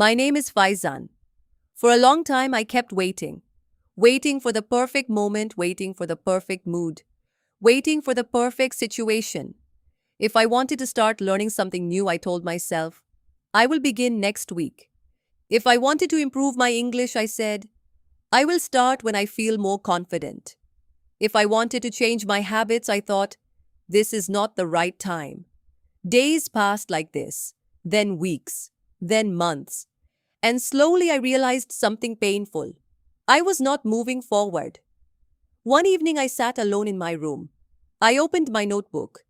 My name is Faizan. For a long time, I kept waiting for the perfect moment, waiting for the perfect mood, waiting for the perfect situation. If I wanted to start learning something new, I told myself, I will begin next week. If I wanted to improve my English, I said, I will start when I feel more confident. If I wanted to change my habits, I thought, this is not the right time. Days passed like this, then weeks, then months, and slowly I realized something painful. I was not moving forward. One evening I sat alone in my room. I opened my notebook.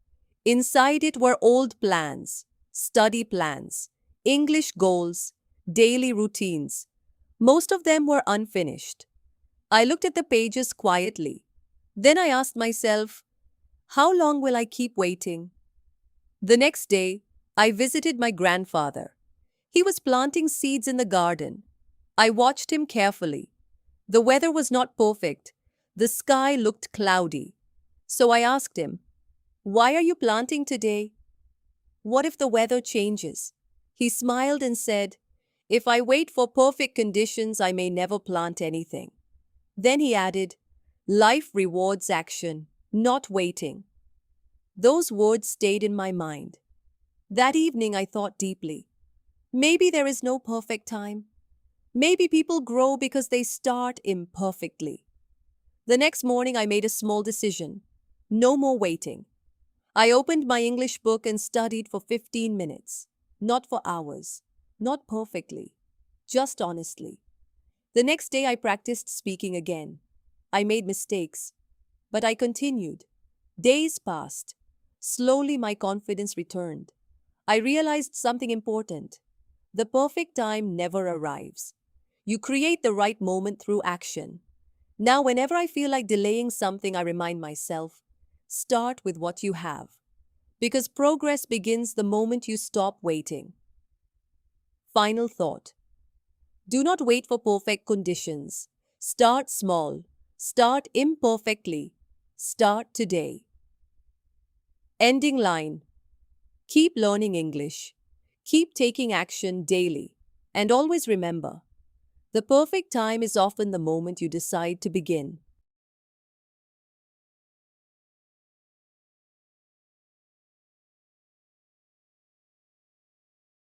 Inside it were old plans, study plans, English goals, daily routines. Most of them were unfinished. I looked at the pages quietly. Then I asked myself, how long will I keep waiting? The next day, I visited my grandfather. He was planting seeds in the garden. I watched him carefully. The weather was not perfect. The sky looked cloudy. So I asked him, why are you planting today? What if the weather changes? He smiled and said, if I wait for perfect conditions, I may never plant anything. Then he added, life rewards action, not waiting. Those words stayed in my mind. That evening I thought deeply. Maybe there is no perfect time. Maybe people grow because they start imperfectly. The next morning I made a small decision. No more waiting. I opened my English book and studied for 15 minutes. Not for hours. Not perfectly. Just honestly. The next day I practiced speaking again. I made mistakes. But I continued. Days passed. Slowly my confidence returned. I realized something important. The perfect time never arrives. You create the right moment through action. Now, whenever I feel like delaying something, I remind myself, start with what you have. Because progress begins the moment you stop waiting. Final thought. Do not wait for perfect conditions. Start small. Start imperfectly. Start today. Ending line. Keep learning English. Keep taking action daily. And always remember, the perfect time is often the moment you decide to begin.